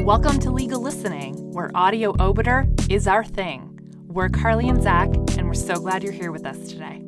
Welcome to Legal Listening, where audio obiter is our thing. We're Carly and Zach, and we're so glad you're here with us today.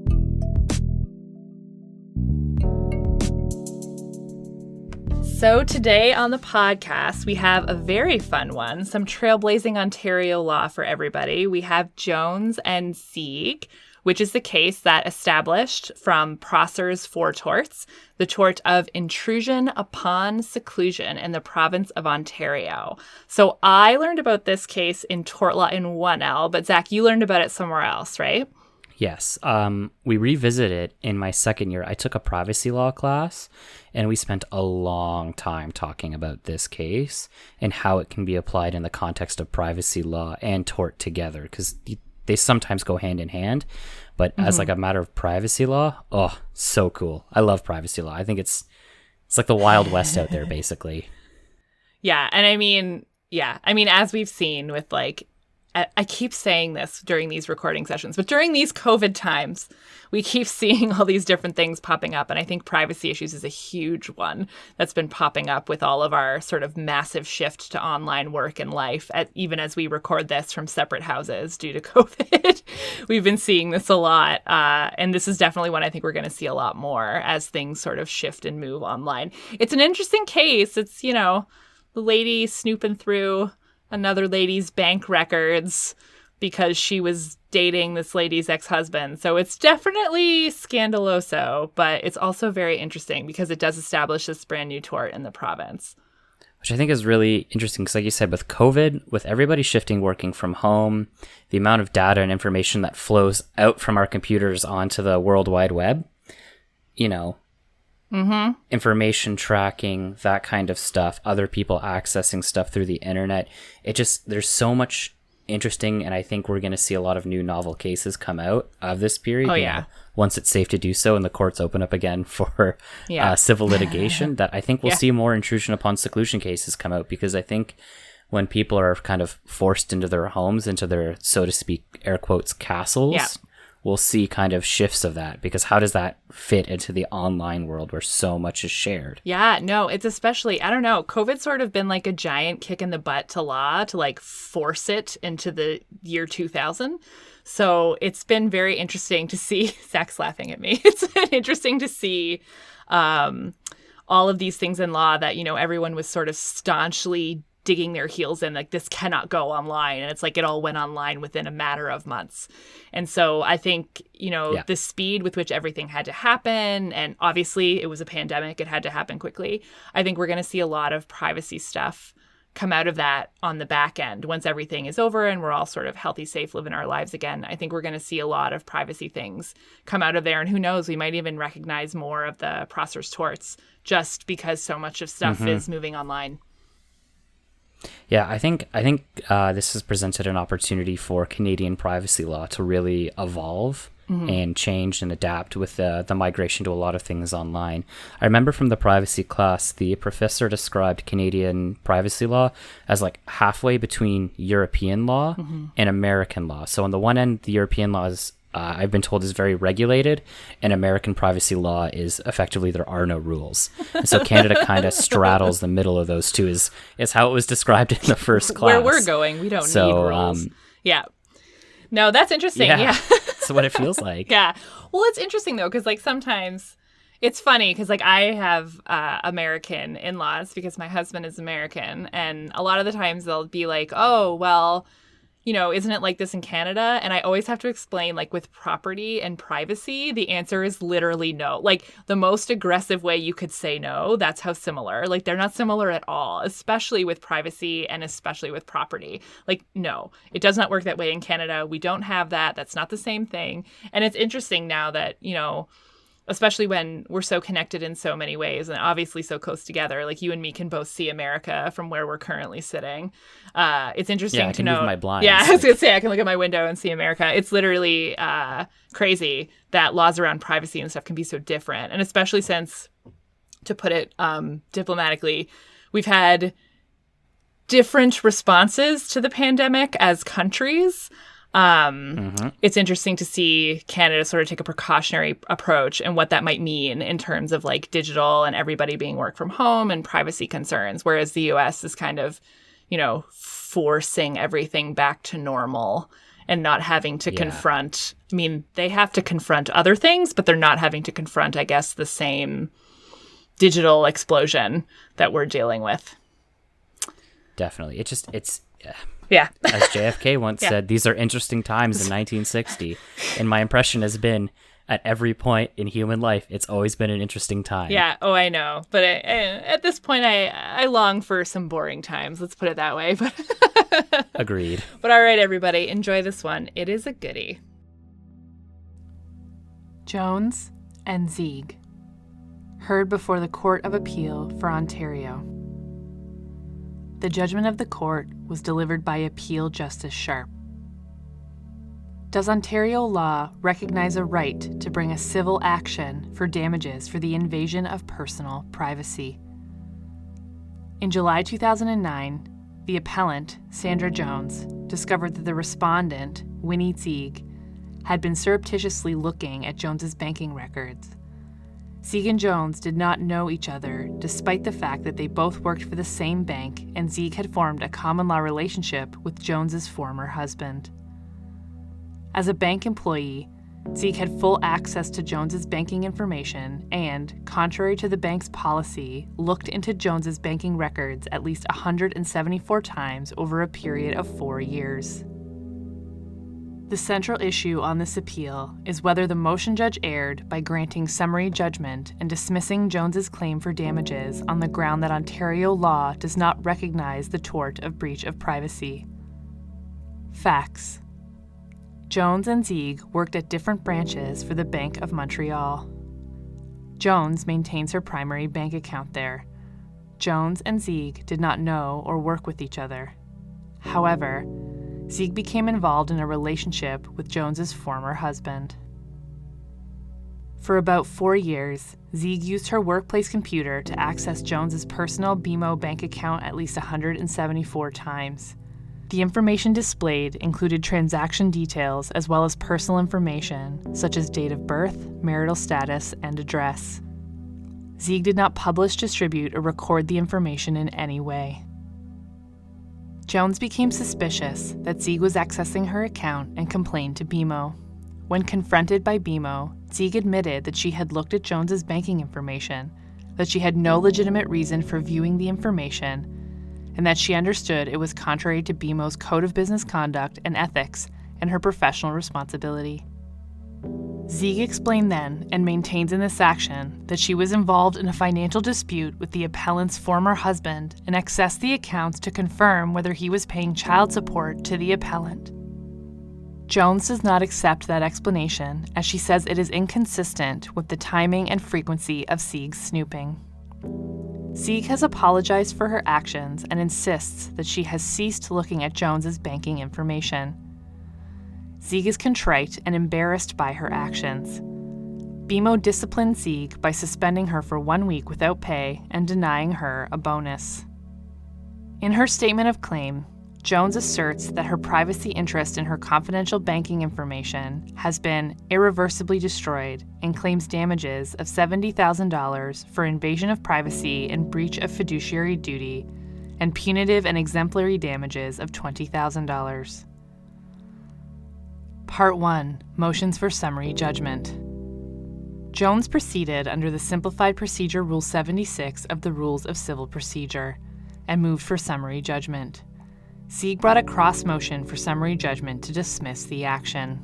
So today on the podcast, we have a very fun one, some trailblazing Ontario law for everybody. We have Jones and Tsige, which is the case that established from Prosser's for torts, the tort of intrusion upon seclusion in the province of Ontario. So I learned about this case in tort law in 1L, but Zach, you learned about it somewhere else, right? Yes. We revisited it in my second year. I took a privacy law class, and we spent a long time talking about this case and how it can be applied in the context of privacy law and tort together, because they sometimes go hand in hand. But as like a matter of privacy law, oh, so cool. I love privacy law. I think it's like the Wild West out there, basically. Yeah. And I mean, as we've seen with I keep saying this during these recording sessions, but during these COVID times, we keep seeing all these different things popping up. And I think privacy issues is a huge one that's been popping up with all of our sort of massive shift to online work and life, even as we record this from separate houses due to COVID. We've been seeing this a lot. And this is definitely one I think we're going to see a lot more as things sort of shift and move online. It's an interesting case. It's, the lady snooping through another lady's bank records because she was dating this lady's ex-husband. So it's definitely scandaloso, but it's also very interesting because it does establish this brand new tort in the province. Which I think is really interesting because, like you said, with COVID, with everybody shifting working from home, the amount of data and information that flows out from our computers onto the World Wide Web, information tracking, that kind of stuff, other people accessing stuff through the internet. There's so much interesting, and I think we're going to see a lot of new novel cases come out of this period. Oh, yeah. Once it's safe to do so and the courts open up again for civil litigation, that I think we'll see more intrusion upon seclusion cases come out, because I think when people are kind of forced into their homes, into their, so to speak, air quotes, castles, we'll see kind of shifts of that, because how does that fit into the online world where so much is shared? Yeah, no, it's especially, I don't know, COVID's sort of been like a giant kick in the butt to law to force it into the year 2000. So it's been very interesting to see, Zach's laughing at me, it's been interesting to see all of these things in law that, everyone was sort of staunchly digging their heels in, this cannot go online. And it's it all went online within a matter of months. And so I think, the speed with which everything had to happen, and obviously it was a pandemic, it had to happen quickly. I think we're going to see a lot of privacy stuff come out of that on the back end. Once everything is over and we're all sort of healthy, safe, living our lives again, I think we're going to see a lot of privacy things come out of there. And who knows, we might even recognize more of the Prosser's torts just because so much of stuff is moving online. Yeah, I think this has presented an opportunity for Canadian privacy law to really evolve and change and adapt with the migration to a lot of things online. I remember from the privacy class, the professor described Canadian privacy law as halfway between European law and American law. So on the one end, the European law is I've been told is very regulated, and American privacy law is effectively there are no rules. And so Canada kind of straddles the middle of those two is how it was described in the first class. Where we're going, we don't need rules. No, that's interesting. Yeah. That's what it feels like. Yeah. Well, it's interesting though, because sometimes it's funny because I have American in-laws because my husband is American, and a lot of the times they'll be like, oh, well, isn't it like this in Canada? And I always have to explain, with property and privacy, the answer is literally no. The most aggressive way you could say no, that's how similar. They're not similar at all, especially with privacy and especially with property. No, it does not work that way in Canada. We don't have that. That's not the same thing. And it's interesting now that, especially when we're so connected in so many ways and obviously so close together, you and me can both see America from where we're currently sitting. It's interesting to know. Move my blinds. Yeah, I was going to say, I can look at my window and see America. It's literally crazy that laws around privacy and stuff can be so different. And especially since, to put it diplomatically, we've had different responses to the pandemic as countries. It's interesting to see Canada sort of take a precautionary approach and what that might mean in terms of digital and everybody being work from home and privacy concerns, whereas the US is kind of, forcing everything back to normal and not having to confront. I mean, they have to confront other things, but they're not having to confront, I guess, the same digital explosion that we're dealing with. Definitely. It's Yeah. As JFK once said, these are interesting times in 1960. And my impression has been, at every point in human life, it's always been an interesting time. Yeah. Oh, I know. But at this point, I long for some boring times. Let's put it that way. But Agreed. But all right, everybody, enjoy this one. It is a goodie. Jones and Tsige. Heard before the Court of Appeal for Ontario. The judgment of the court was delivered by Appeal Justice Sharp. Does Ontario law recognize a right to bring a civil action for damages for the invasion of personal privacy? In July 2009, the appellant, Sandra Jones, discovered that the respondent, Winnie Tsige, had been surreptitiously looking at Jones's banking records. Tsige and Jones did not know each other, despite the fact that they both worked for the same bank and Tsige had formed a common-law relationship with Jones's former husband. As a bank employee, Tsige had full access to Jones's banking information and, contrary to the bank's policy, looked into Jones's banking records at least 174 times over a period of 4 years. The central issue on this appeal is whether the motion judge erred by granting summary judgment and dismissing Jones's claim for damages on the ground that Ontario law does not recognize the tort of breach of privacy. Facts. Jones and Tsige worked at different branches for the Bank of Montreal. Jones maintains her primary bank account there. Jones and Tsige did not know or work with each other. However, Tsige became involved in a relationship with Jones's former husband. For about 4 years, Tsige used her workplace computer to access Jones's personal BMO bank account at least 174 times. The information displayed included transaction details as well as personal information, such as date of birth, marital status, and address. Tsige did not publish, distribute, or record the information in any way. Jones became suspicious that Tsige was accessing her account and complained to BMO. When confronted by BMO, Tsige admitted that she had looked at Jones's banking information, that she had no legitimate reason for viewing the information, and that she understood it was contrary to BMO's Code of Business Conduct and Ethics and her professional responsibility. Tsige explained then, and maintains in this action, that she was involved in a financial dispute with the appellant's former husband and accessed the accounts to confirm whether he was paying child support to the appellant. Jones does not accept that explanation, as she says it is inconsistent with the timing and frequency of Tsige's snooping. Tsige has apologized for her actions and insists that she has ceased looking at Jones's banking information. Tsige is contrite and embarrassed by her actions. BMO disciplined Tsige by suspending her for 1 week without pay and denying her a bonus. In her statement of claim, Jones asserts that her privacy interest in her confidential banking information has been irreversibly destroyed and claims damages of $70,000 for invasion of privacy and breach of fiduciary duty, and punitive and exemplary damages of $20,000. Part 1. Motions for Summary Judgment. Jones proceeded under the Simplified Procedure Rule 76 of the Rules of Civil Procedure and moved for summary judgment. Tsige brought a cross motion for summary judgment to dismiss the action.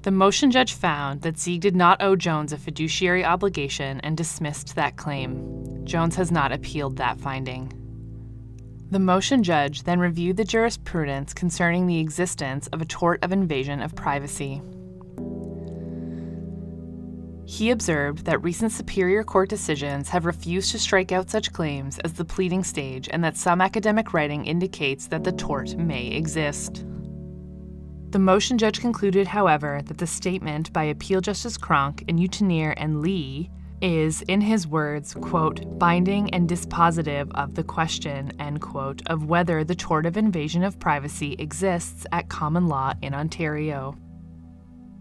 The motion judge found that Tsige did not owe Jones a fiduciary obligation and dismissed that claim. Jones has not appealed that finding. The motion judge then reviewed the jurisprudence concerning the existence of a tort of invasion of privacy. He observed that recent Superior Court decisions have refused to strike out such claims as the pleading stage and that some academic writing indicates that the tort may exist. The motion judge concluded, however, that the statement by Appeal Justice Cronk in Utenier and Lee is, in his words, quote, binding and dispositive of the question, end quote, of whether the tort of invasion of privacy exists at common law in Ontario.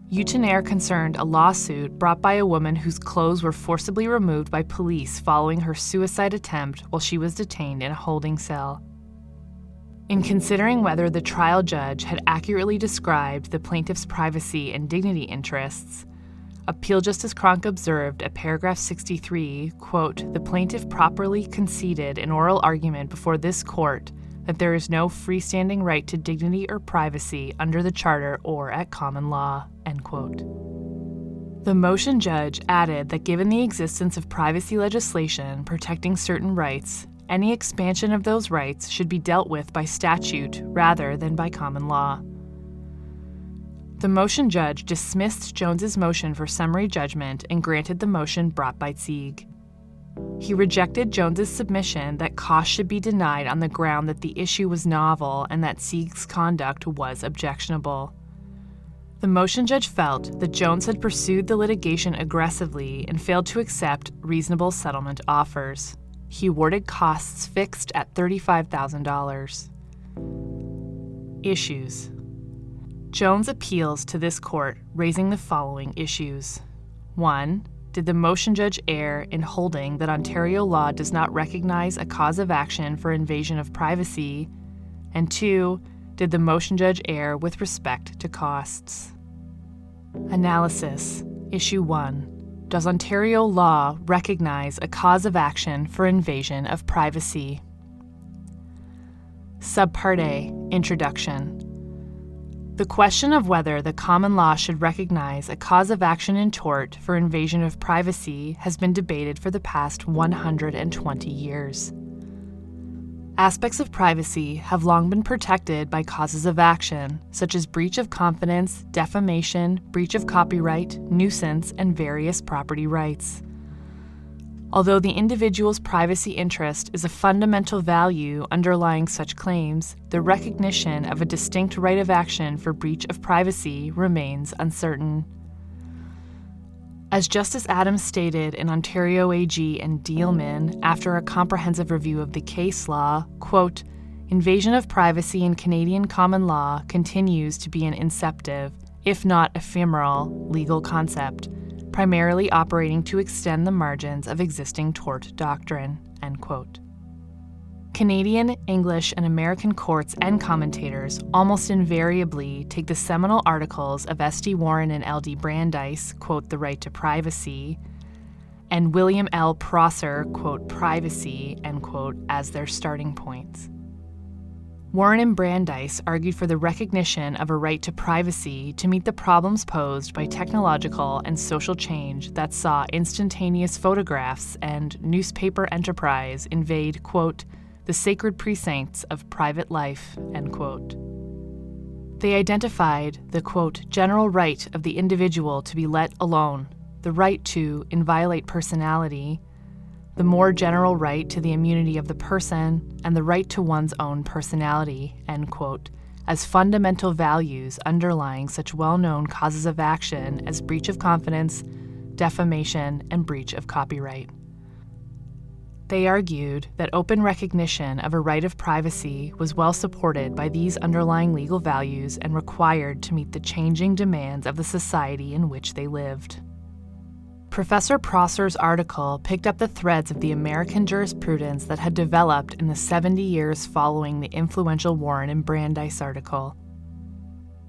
Utenier concerned a lawsuit brought by a woman whose clothes were forcibly removed by police following her suicide attempt while she was detained in a holding cell. In considering whether the trial judge had accurately described the plaintiff's privacy and dignity interests, Appeal Justice Cronk observed at paragraph 63, quote, "The plaintiff properly conceded in oral argument before this court that there is no freestanding right to dignity or privacy under the Charter or at common law," end quote. The motion judge added that given the existence of privacy legislation protecting certain rights, any expansion of those rights should be dealt with by statute rather than by common law. The motion judge dismissed Jones's motion for summary judgment and granted the motion brought by Tsige. He rejected Jones's submission that costs should be denied on the ground that the issue was novel and that Tsige's conduct was objectionable. The motion judge felt that Jones had pursued the litigation aggressively and failed to accept reasonable settlement offers. He awarded costs fixed at $35,000. Issues. Jones appeals to this court, raising the following issues. 1. Did the motion judge err in holding that Ontario law does not recognize a cause of action for invasion of privacy? And 2. Did the motion judge err with respect to costs? Analysis. Issue 1. Does Ontario law recognize a cause of action for invasion of privacy? Subpart A. Introduction. The question of whether the common law should recognize a cause of action in tort for invasion of privacy has been debated for the past 120 years. Aspects of privacy have long been protected by causes of action, such as breach of confidence, defamation, breach of copyright, nuisance, and various property rights. Although the individual's privacy interest is a fundamental value underlying such claims, the recognition of a distinct right of action for breach of privacy remains uncertain. As Justice Adams stated in Ontario AG and Dealman after a comprehensive review of the case law, quote, "Invasion of privacy in Canadian common law continues to be an inceptive, if not ephemeral, legal concept, primarily operating to extend the margins of existing tort doctrine," end quote. Canadian, English, and American courts and commentators almost invariably take the seminal articles of S.D. Warren and L.D. Brandeis, quote, "The right to privacy," and William L. Prosser, quote, "Privacy," end quote, as their starting points. Warren and Brandeis argued for the recognition of a right to privacy to meet the problems posed by technological and social change that saw instantaneous photographs and newspaper enterprise invade, quote, "the sacred precincts of private life," end quote. They identified the, quote, "general right of the individual to be let alone, the right to inviolate personality, the more general right to the immunity of the person, and the right to one's own personality," end quote, as fundamental values underlying such well-known causes of action as breach of confidence, defamation, and breach of copyright. They argued that open recognition of a right of privacy was well supported by these underlying legal values and required to meet the changing demands of the society in which they lived. Professor Prosser's article picked up the threads of the American jurisprudence that had developed in the 70 years following the influential Warren and Brandeis article.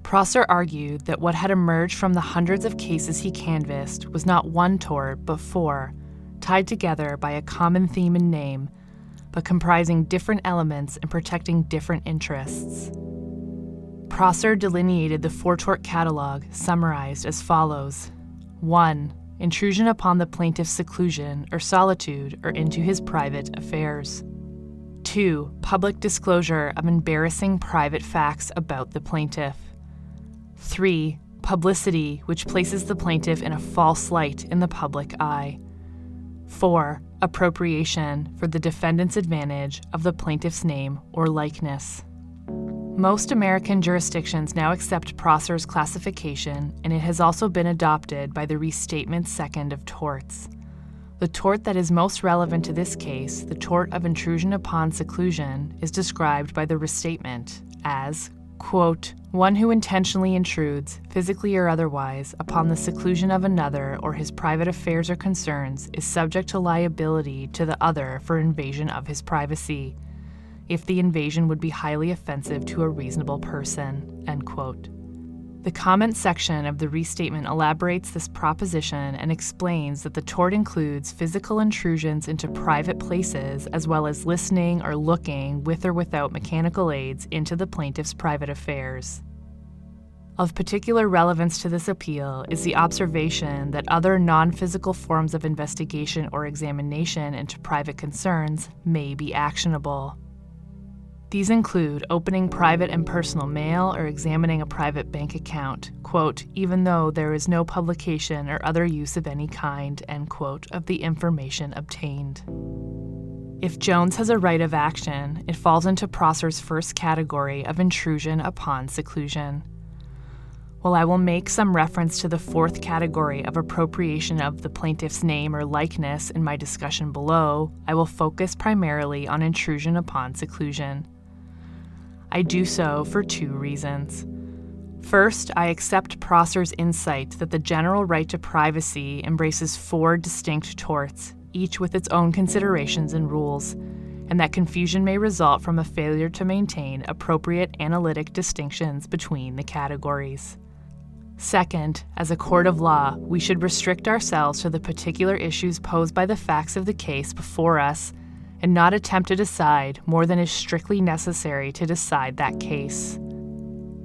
Prosser argued that what had emerged from the hundreds of cases he canvassed was not one tort, but four, tied together by a common theme and name, but comprising different elements and protecting different interests. Prosser delineated the four-tort catalog, summarized as follows. 1. Intrusion upon the plaintiff's seclusion or solitude or into his private affairs. 2. Public disclosure of embarrassing private facts about the plaintiff. 3. Publicity which places the plaintiff in a false light in the public eye. 4. Appropriation for the defendant's advantage of the plaintiff's name or likeness. Most American jurisdictions now accept Prosser's classification, and it has also been adopted by the Restatement Second of Torts. The tort that is most relevant to this case, the tort of intrusion upon seclusion, is described by the restatement as, quote, "one who intentionally intrudes, physically or otherwise, upon the seclusion of another or his private affairs or concerns is subject to liability to the other for invasion of his privacy. if the invasion would be highly offensive to a reasonable person, end quote. The comment section of the restatement elaborates this proposition and explains that the tort includes physical intrusions into private places as well as listening or looking with or without mechanical aids into the plaintiff's private affairs. Of particular relevance to this appeal is the observation that other non-physical forms of investigation or examination into private concerns may be actionable. These include opening private and personal mail or examining a private bank account, quote, even though there is no publication or other use of any kind, end quote, of the information obtained. If Jones has a right of action, it falls into Prosser's first category of intrusion upon seclusion. While I will make some reference to the fourth category of appropriation of the plaintiff's name or likeness in my discussion below, I will focus primarily on intrusion upon seclusion. I do so for two reasons. First, I accept Prosser's insight that the general right to privacy embraces four distinct torts, each with its own considerations and rules, and that confusion may result from a failure to maintain appropriate analytic distinctions between the categories. Second, as a court of law, we should restrict ourselves to the particular issues posed by the facts of the case before us and not attempt to decide more than is strictly necessary to decide that case.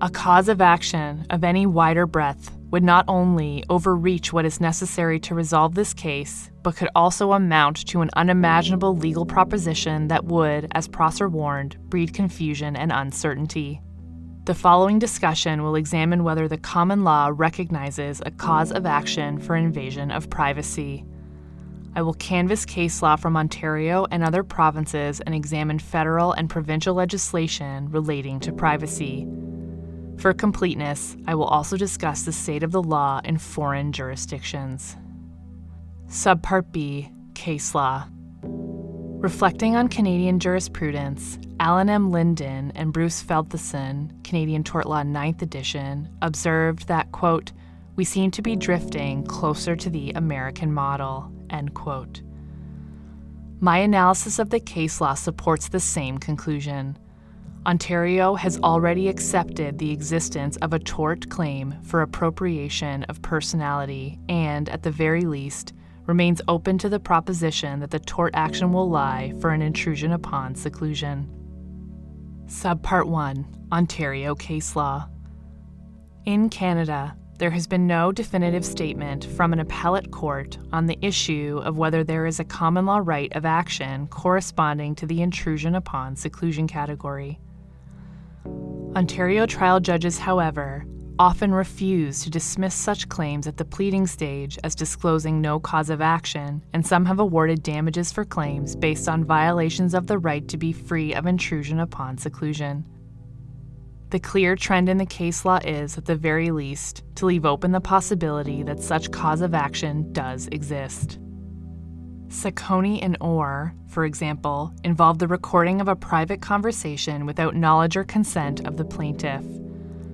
A cause of action of any wider breadth would not only overreach what is necessary to resolve this case, but could also amount to an unimaginable legal proposition that would, as Prosser warned, breed confusion and uncertainty. The following discussion will examine whether the common law recognizes a cause of action for invasion of privacy. I will canvass case law from Ontario and other provinces and examine federal and provincial legislation relating to privacy. For completeness, I will also discuss the state of the law in foreign jurisdictions. Subpart B, Case Law. Reflecting on Canadian jurisprudence, Alan M. Linden and Bruce Feldtheson, Canadian Tort Law 9th edition, observed that, quote, we seem to be drifting closer to the American model, end quote. My analysis of the case law supports the same conclusion. Ontario has already accepted the existence of a tort claim for appropriation of personality and, at the very least, remains open to the proposition that the tort action will lie for an intrusion upon seclusion. Subpart 1, Ontario Case Law. In Canada, there has been no definitive statement from an appellate court on the issue of whether there is a common law right of action corresponding to the intrusion upon seclusion category. Ontario trial judges, however, often refuse to dismiss such claims at the pleading stage as disclosing no cause of action, and some have awarded damages for claims based on violations of the right to be free of intrusion upon seclusion. The clear trend in the case law is, at the very least, to leave open the possibility that such cause of action does exist. Saccone and Orr, for example, involved the recording of a private conversation without knowledge or consent of the plaintiff.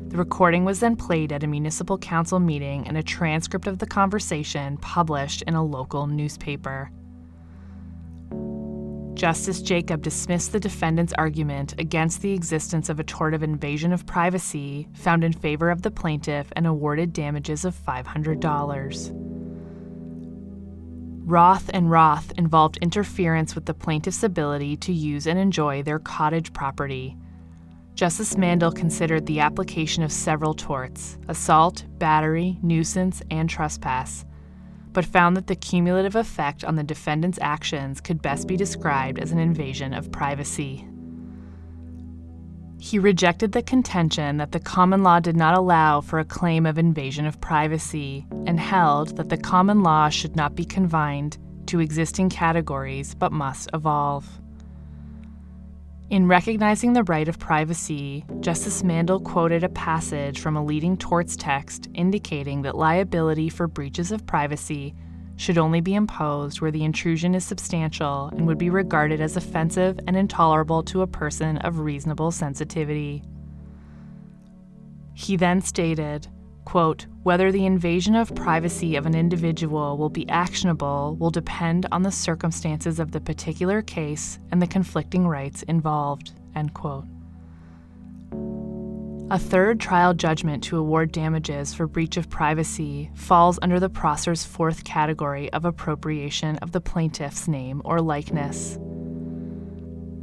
The recording was then played at a municipal council meeting and a transcript of the conversation published in a local newspaper. Justice Jacob dismissed the defendant's argument against the existence of a tort of invasion of privacy, found in favor of the plaintiff, and awarded damages of $500. Roth and Roth involved interference with the plaintiff's ability to use and enjoy their cottage property. Justice Mandel considered the application of several torts, assault, battery, nuisance, and trespass, but found that the cumulative effect on the defendant's actions could best be described as an invasion of privacy. He rejected the contention that the common law did not allow for a claim of invasion of privacy and held that the common law should not be confined to existing categories but must evolve. In recognizing the right of privacy, Justice Mandel quoted a passage from a leading torts text indicating that liability for breaches of privacy should only be imposed where the intrusion is substantial and would be regarded as offensive and intolerable to a person of reasonable sensitivity. He then stated, quote, whether the invasion of privacy of an individual will be actionable will depend on the circumstances of the particular case and the conflicting rights involved, end quote. A third trial judgment to award damages for breach of privacy falls under the Prosser's fourth category of appropriation of the plaintiff's name or likeness.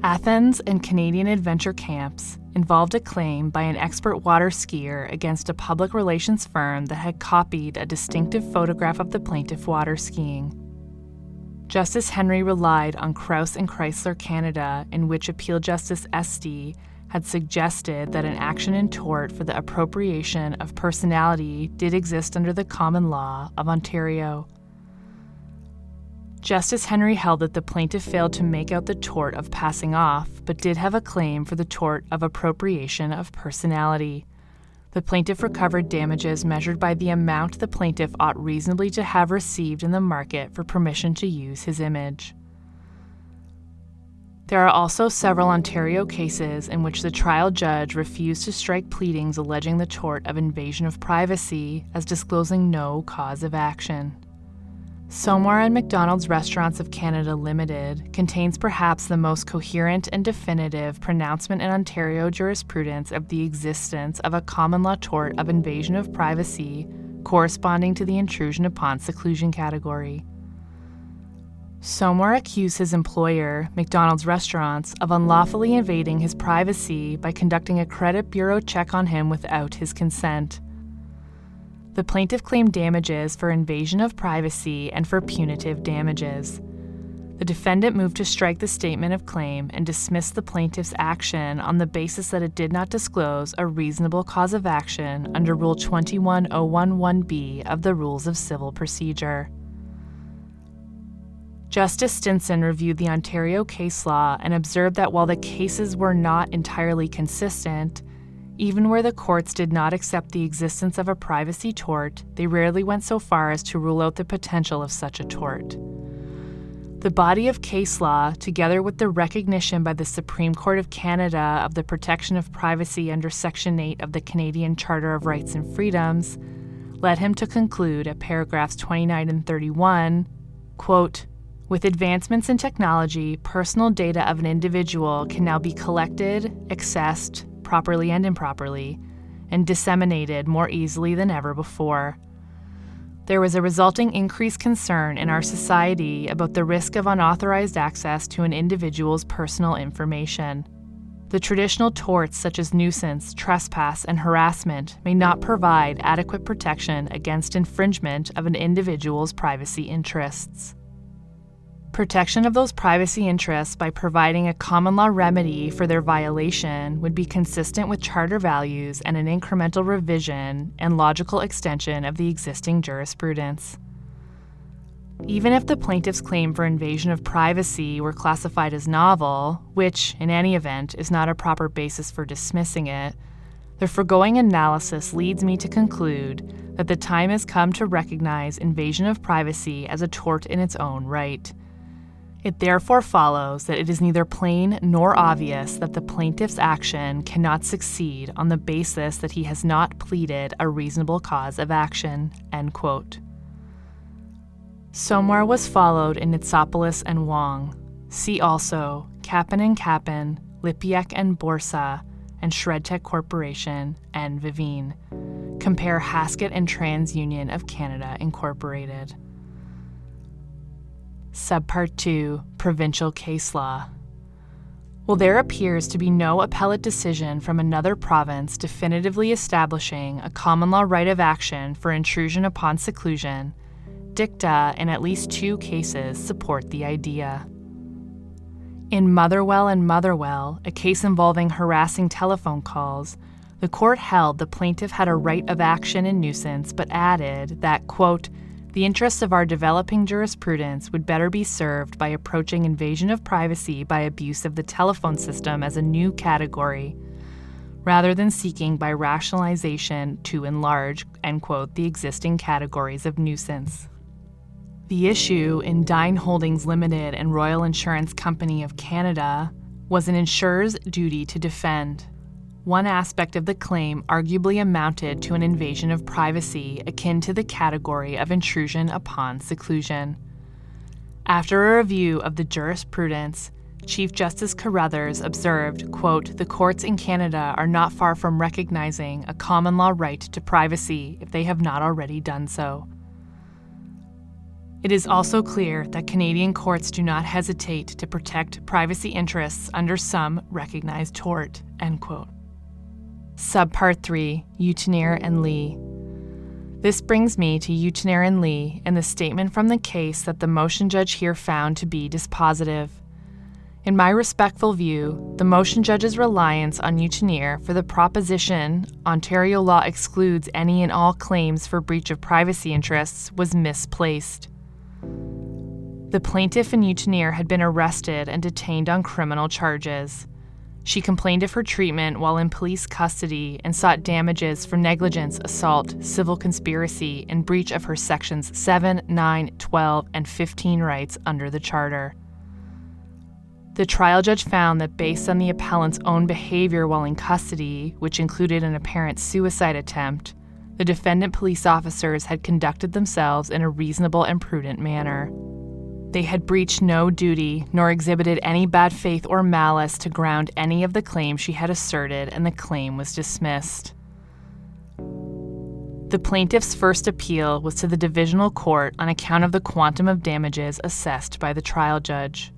Athens and Canadian Adventure Camps involved a claim by an expert water skier against a public relations firm that had copied a distinctive photograph of the plaintiff water skiing. Justice Henry relied on Krauss and Chrysler Canada, in which Appeal Justice Esty had suggested that an action in tort for the appropriation of personality did exist under the common law of Ontario. Justice Henry held that the plaintiff failed to make out the tort of passing off, but did have a claim for the tort of appropriation of personality. The plaintiff recovered damages measured by the amount the plaintiff ought reasonably to have received in the market for permission to use his image. There are also several Ontario cases in which the trial judge refused to strike pleadings alleging the tort of invasion of privacy as disclosing no cause of action. Somewhere and McDonald's Restaurants of Canada Limited contains perhaps the most coherent and definitive pronouncement in Ontario jurisprudence of the existence of a common law tort of invasion of privacy corresponding to the intrusion upon seclusion category. Somewhere accused his employer, McDonald's Restaurants, of unlawfully invading his privacy by conducting a credit bureau check on him without his consent. The plaintiff claimed damages for invasion of privacy and for punitive damages. The defendant moved to strike the statement of claim and dismiss the plaintiff's action on the basis that it did not disclose a reasonable cause of action under Rule 21011B of the Rules of Civil Procedure. Justice Stinson reviewed the Ontario case law and observed that while the cases were not entirely consistent, even where the courts did not accept the existence of a privacy tort, they rarely went so far as to rule out the potential of such a tort. The body of case law, together with the recognition by the Supreme Court of Canada of the protection of privacy under Section 8 of the Canadian Charter of Rights and Freedoms, led him to conclude at paragraphs 29 and 31, quote, "With advancements in technology, personal data of an individual can now be collected, accessed, properly and improperly, and disseminated more easily than ever before. There was a resulting increased concern in our society about the risk of unauthorized access to an individual's personal information. The traditional torts such as nuisance, trespass, and harassment may not provide adequate protection against infringement of an individual's privacy interests. Protection of those privacy interests by providing a common law remedy for their violation would be consistent with charter values and an incremental revision and logical extension of the existing jurisprudence. Even if the plaintiff's claim for invasion of privacy were classified as novel, which, in any event, is not a proper basis for dismissing it, the foregoing analysis leads me to conclude that the time has come to recognize invasion of privacy as a tort in its own right. It therefore follows that it is neither plain nor obvious that the plaintiff's action cannot succeed on the basis that he has not pleaded a reasonable cause of action." End quote. Somewhere was followed in Nitsopoulos and Wong. See also Kappen and Kappen, Lipiek and Borsa, and Shredtech Corporation and Vivine. Compare Haskett and TransUnion of Canada Incorporated. Subpart 2, Provincial Case Law. While there appears to be no appellate decision from another province definitively establishing a common law right of action for intrusion upon seclusion, dicta in at least 2 cases support the idea. In Motherwell and Motherwell, a case involving harassing telephone calls, the court held the plaintiff had a right of action in nuisance but added that, quote, "The interests of our developing jurisprudence would better be served by approaching invasion of privacy by abuse of the telephone system as a new category, rather than seeking by rationalization to enlarge," end quote, "the existing categories of nuisance." The issue in Dine Holdings Limited and Royal Insurance Company of Canada was an insurer's duty to defend. One aspect of the claim arguably amounted to an invasion of privacy akin to the category of intrusion upon seclusion. After a review of the jurisprudence, Chief Justice Carruthers observed, quote, "The courts in Canada are not far from recognizing a common law right to privacy if they have not already done so. It is also clear that Canadian courts do not hesitate to protect privacy interests under some recognized tort," end quote. Subpart 3, Utineer and Lee. This brings me to Utineer and Lee and the statement from the case that the motion judge here found to be dispositive. In my respectful view, the motion judge's reliance on Utineer for the proposition Ontario law excludes any and all claims for breach of privacy interests was misplaced. The plaintiff in Utineer had been arrested and detained on criminal charges. She complained of her treatment while in police custody and sought damages for negligence, assault, civil conspiracy, and breach of her sections 7, 9, 12, and 15 rights under the Charter. The trial judge found that based on the appellant's own behavior while in custody, which included an apparent suicide attempt, the defendant police officers had conducted themselves in a reasonable and prudent manner. They had breached no duty, nor exhibited any bad faith or malice to ground any of the claims she had asserted, and the claim was dismissed. The plaintiff's first appeal was to the divisional court on account of the quantum of damages assessed by the trial judge.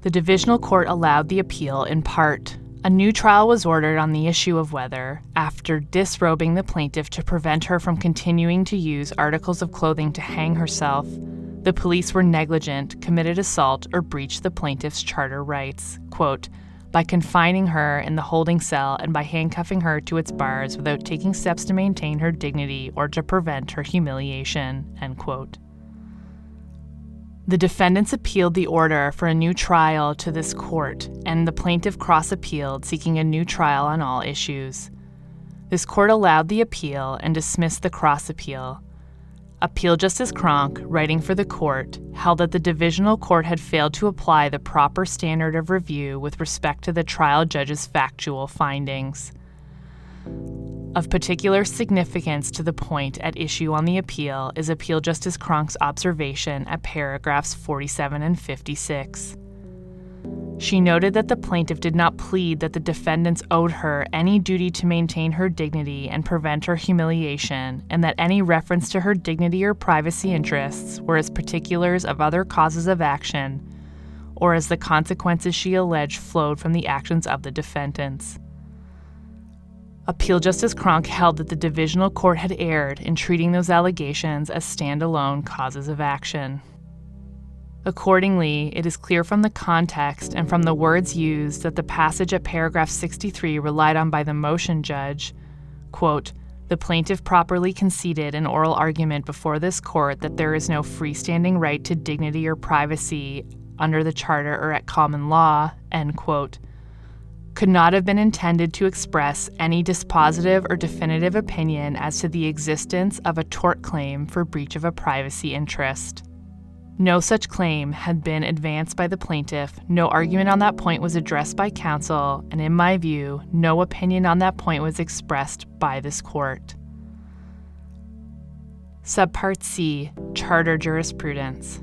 The divisional court allowed the appeal in part. A new trial was ordered on the issue of whether, after disrobing the plaintiff to prevent her from continuing to use articles of clothing to hang herself, the police were negligent, committed assault, or breached the plaintiff's charter rights, quote, by confining her in the holding cell and by handcuffing her to its bars without taking steps to maintain her dignity or to prevent her humiliation, end quote. The defendants appealed the order for a new trial to this court, and the plaintiff cross-appealed, seeking a new trial on all issues. This court allowed the appeal and dismissed the cross-appeal. Appeal Justice Cronk, writing for the court, held that the divisional court had failed to apply the proper standard of review with respect to the trial judge's factual findings. Of particular significance to the point at issue on the appeal is Appeal Justice Cronk's observation at paragraphs 47 and 56. She noted that the plaintiff did not plead that the defendants owed her any duty to maintain her dignity and prevent her humiliation, and that any reference to her dignity or privacy interests were as particulars of other causes of action, or as the consequences she alleged flowed from the actions of the defendants. Appeal Justice Cronk held that the divisional court had erred in treating those allegations as standalone causes of action. Accordingly, it is clear from the context and from the words used that the passage at paragraph 63 relied on by the motion judge, quote, "The plaintiff properly conceded in oral argument before this court that there is no freestanding right to dignity or privacy under the Charter or at common law," end quote, could not have been intended to express any dispositive or definitive opinion as to the existence of a tort claim for breach of a privacy interest. No such claim had been advanced by the plaintiff, no argument on that point was addressed by counsel, and in my view, no opinion on that point was expressed by this court. Subpart C, Charter Jurisprudence.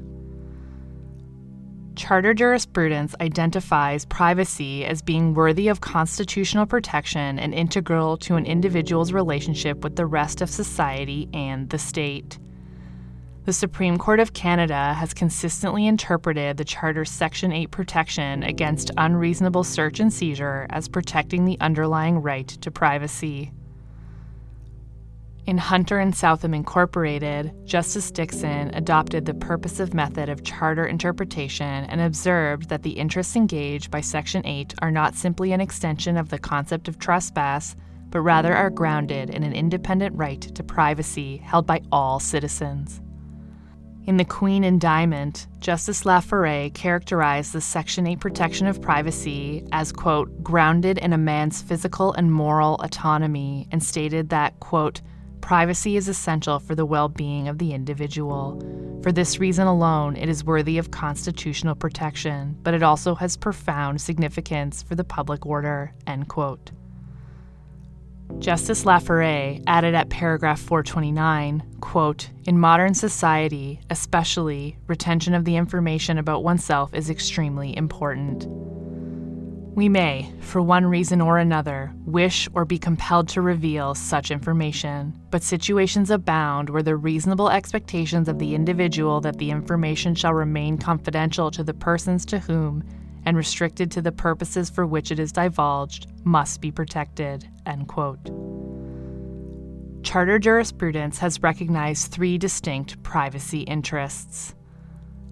Charter jurisprudence identifies privacy as being worthy of constitutional protection and integral to an individual's relationship with the rest of society and the state. The Supreme Court of Canada has consistently interpreted the Charter's Section 8 protection against unreasonable search and seizure as protecting the underlying right to privacy. In Hunter and Southam Incorporated, Justice Dixon adopted the purposive method of charter interpretation and observed that the interests engaged by Section 8 are not simply an extension of the concept of trespass, but rather are grounded in an independent right to privacy held by all citizens. In The Queen and Diamond, Justice Laforêt characterized the Section 8 protection of privacy as, quote, grounded in a man's physical and moral autonomy, and stated that, quote, privacy is essential for the well-being of the individual. For this reason alone, it is worthy of constitutional protection, but it also has profound significance for the public order, end quote. Justice Laforet added at paragraph 429, quote, "In modern society, especially, retention of the information about oneself is extremely important. We may, for one reason or another, wish or be compelled to reveal such information, but situations abound where the reasonable expectations of the individual that the information shall remain confidential to the persons to whom and restricted to the purposes for which it is divulged must be protected," end quote. Charter jurisprudence has recognized three distinct privacy interests.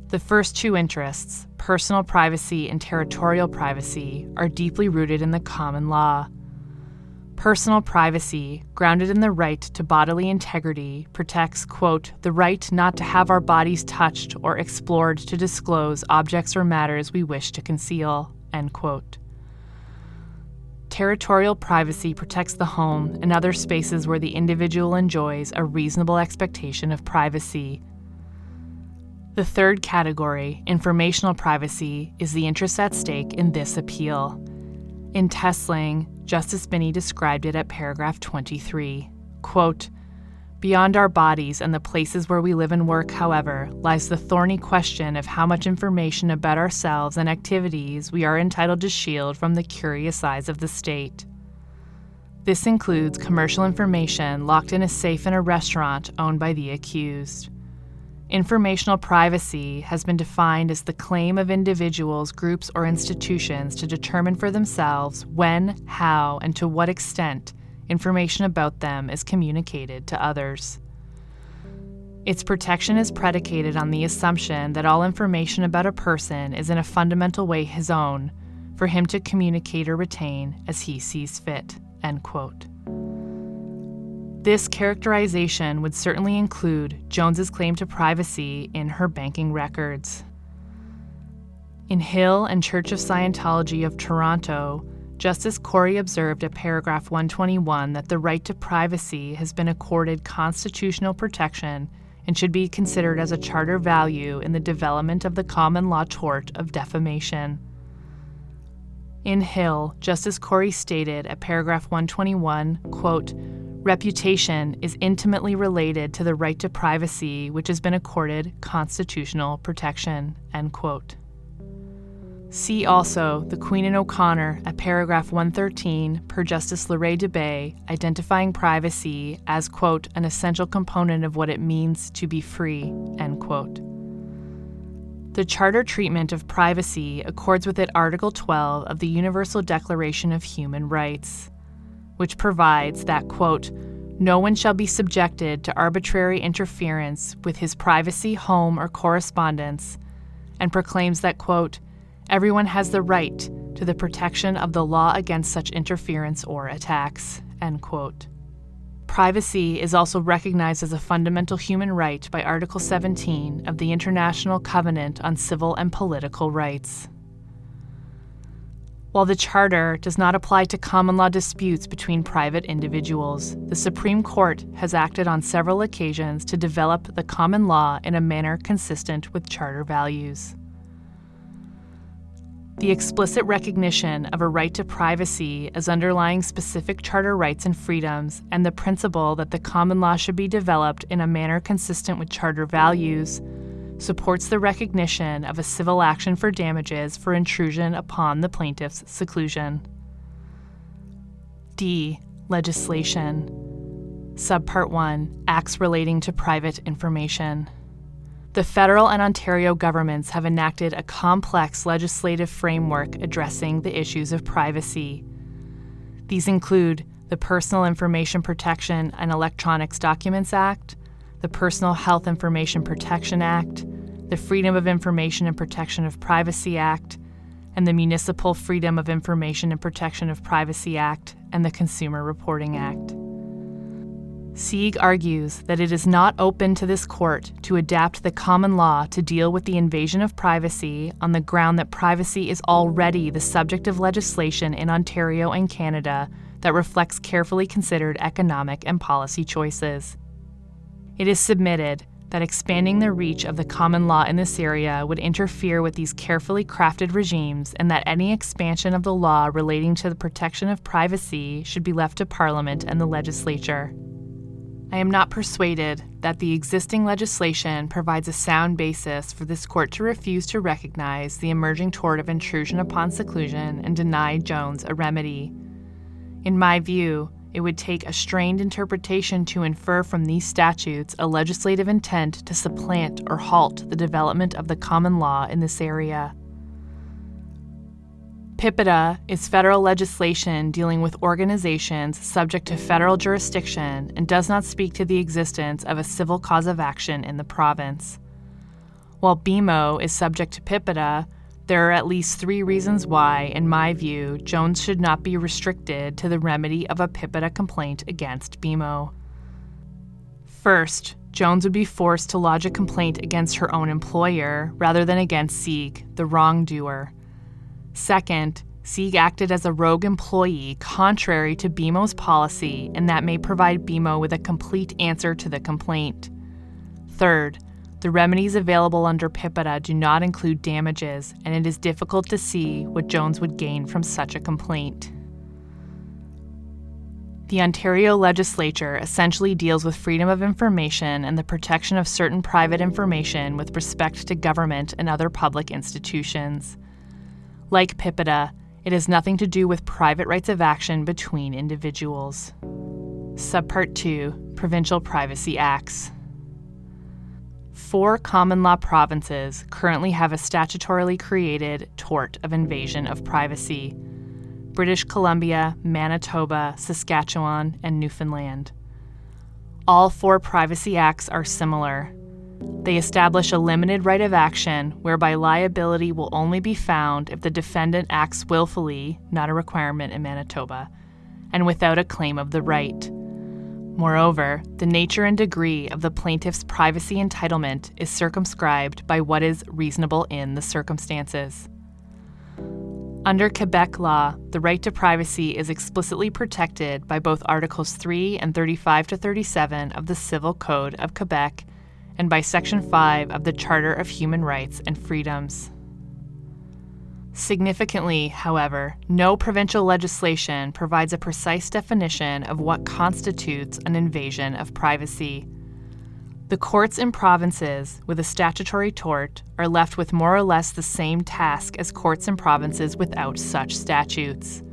The first two interests, personal privacy and territorial privacy, are deeply rooted in the common law. Personal privacy, grounded in the right to bodily integrity, protects, quote, "the right not to have our bodies touched or explored to disclose objects or matters we wish to conceal," end quote. Territorial privacy protects the home and other spaces where the individual enjoys a reasonable expectation of privacy. The third category, informational privacy, is the interest at stake in this appeal. In Tesling, Justice Binney described it at paragraph 23. Quote, "Beyond our bodies and the places where we live and work, however, lies the thorny question of how much information about ourselves and activities we are entitled to shield from the curious eyes of the state. This includes commercial information locked in a safe in a restaurant owned by the accused. Informational privacy has been defined as the claim of individuals, groups, or institutions to determine for themselves when, how, and to what extent information about them is communicated to others. Its protection is predicated on the assumption that all information about a person is in a fundamental way his own, for him to communicate or retain as he sees fit," end quote. This characterization would certainly include Jones's claim to privacy in her banking records. In Hill and Church of Scientology of Toronto, Justice Corey observed at paragraph 121 that the right to privacy has been accorded constitutional protection and should be considered as a charter value in the development of the common law tort of defamation. In Hill, Justice Corey stated at paragraph 121, quote, "Reputation is intimately related to the right to privacy which has been accorded constitutional protection," end quote. See also the Queen and O'Connor at paragraph 113 per Justice Lorraine DeBay, identifying privacy as, quote, "an essential component of what it means to be free," end quote. The Charter treatment of privacy accords with it Article 12 of the Universal Declaration of Human Rights, which provides that, quote, "no one shall be subjected to arbitrary interference with his privacy, home, or correspondence," and proclaims that, quote, "everyone has the right to the protection of the law against such interference or attacks," end quote. Privacy is also recognized as a fundamental human right by Article 17 of the International Covenant on Civil and Political Rights. While the Charter does not apply to common law disputes between private individuals, the Supreme Court has acted on several occasions to develop the common law in a manner consistent with Charter values. The explicit recognition of a right to privacy as underlying specific Charter rights and freedoms, and the principle that the common law should be developed in a manner consistent with Charter values, supports the recognition of a civil action for damages for intrusion upon the plaintiff's seclusion. D. Legislation. Subpart 1. Acts relating to private information. The federal and Ontario governments have enacted a complex legislative framework addressing the issues of privacy. These include the Personal Information Protection and Electronics Documents Act, the Personal Health Information Protection Act, the Freedom of Information and Protection of Privacy Act, and the Municipal Freedom of Information and Protection of Privacy Act, and the Consumer Reporting Act. Tsige argues that it is not open to this court to adapt the common law to deal with the invasion of privacy on the ground that privacy is already the subject of legislation in Ontario and Canada that reflects carefully considered economic and policy choices. It is submitted that expanding the reach of the common law in this area would interfere with these carefully crafted regimes, and that any expansion of the law relating to the protection of privacy should be left to Parliament and the legislature. I am not persuaded that the existing legislation provides a sound basis for this court to refuse to recognize the emerging tort of intrusion upon seclusion and deny Jones a remedy. In my view, it would take a strained interpretation to infer from these statutes a legislative intent to supplant or halt the development of the common law in this area. PIPEDA is federal legislation dealing with organizations subject to federal jurisdiction and does not speak to the existence of a civil cause of action in the province. While BMO is subject to PIPEDA, there are at least 3 reasons why, in my view, Jones should not be restricted to the remedy of a PIPEDA complaint against BMO. First, Jones would be forced to lodge a complaint against her own employer rather than against Tsige, the wrongdoer. Second, Tsige acted as a rogue employee contrary to BMO's policy, and that may provide BMO with a complete answer to the complaint. Third, the remedies available under PIPEDA do not include damages, and it is difficult to see what Jones would gain from such a complaint. The Ontario legislature essentially deals with freedom of information and the protection of certain private information with respect to government and other public institutions. Like PIPEDA, it has nothing to do with private rights of action between individuals. Subpart 2, Provincial Privacy Acts. 4 common law provinces currently have a statutorily created tort of invasion of privacy: British Columbia, Manitoba, Saskatchewan, and Newfoundland. All 4 privacy acts are similar. They establish a limited right of action whereby liability will only be found if the defendant acts willfully, not a requirement in Manitoba, and without a claim of the right. Moreover, the nature and degree of the plaintiff's privacy entitlement is circumscribed by what is reasonable in the circumstances. Under Quebec law, the right to privacy is explicitly protected by both Articles 3 and 35 to 37 of the Civil Code of Quebec and by Section 5 of the Charter of Human Rights and Freedoms. Significantly, however, no provincial legislation provides a precise definition of what constitutes an invasion of privacy. The courts in provinces with a statutory tort are left with more or less the same task as courts in provinces without such statutes.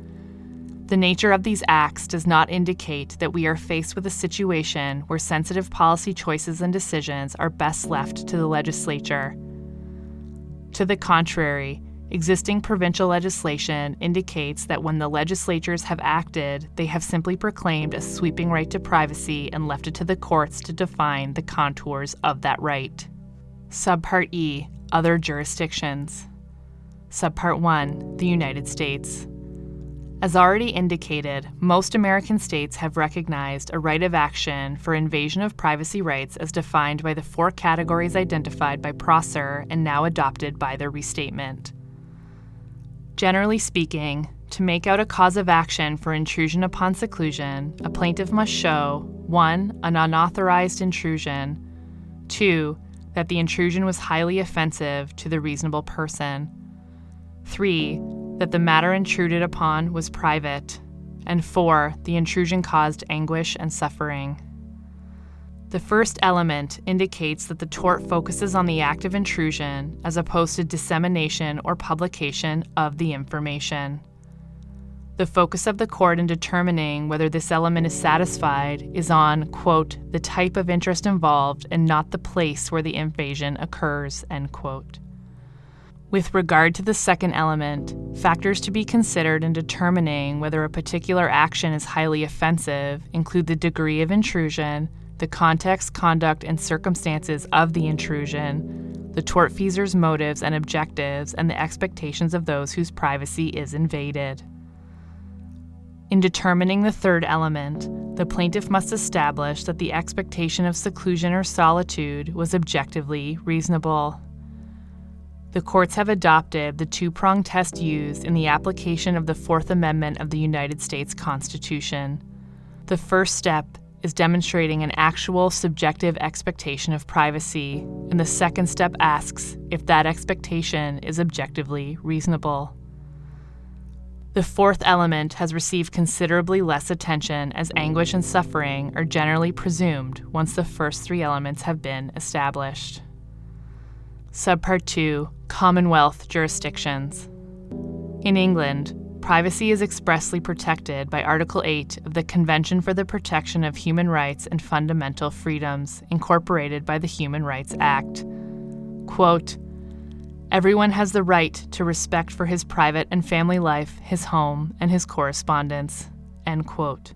The nature of these acts does not indicate that we are faced with a situation where sensitive policy choices and decisions are best left to the legislature. To the contrary, existing provincial legislation indicates that when the legislatures have acted, they have simply proclaimed a sweeping right to privacy and left it to the courts to define the contours of that right. Subpart E, Other Jurisdictions. Subpart 1, the United States. As already indicated, most American states have recognized a right of action for invasion of privacy rights as defined by the 4 categories identified by Prosser and now adopted by their restatement. Generally speaking, to make out a cause of action for intrusion upon seclusion, a plaintiff must show 1. An unauthorized intrusion, 2. That the intrusion was highly offensive to the reasonable person, 3. That the matter intruded upon was private, and 4. The intrusion caused anguish and suffering. The first element indicates that the tort focuses on the act of intrusion as opposed to dissemination or publication of the information. The focus of the court in determining whether this element is satisfied is on, quote, the type of interest involved and not the place where the invasion occurs, end quote. With regard to the second element, factors to be considered in determining whether a particular action is highly offensive include the degree of intrusion, the context, conduct, and circumstances of the intrusion, the tortfeasor's motives and objectives, and the expectations of those whose privacy is invaded. In determining the third element, the plaintiff must establish that the expectation of seclusion or solitude was objectively reasonable. The courts have adopted the 2-pronged test used in the application of the Fourth Amendment of the United States Constitution. The first step is demonstrating an actual subjective expectation of privacy, and the second step asks if that expectation is objectively reasonable. The fourth element has received considerably less attention, as anguish and suffering are generally presumed once the first three elements have been established. Subpart 2. Commonwealth jurisdictions. In England, privacy is expressly protected by Article 8 of the Convention for the Protection of Human Rights and Fundamental Freedoms, incorporated by the Human Rights Act. Quote, "Everyone has the right to respect for his private and family life, his home, and his correspondence." End quote.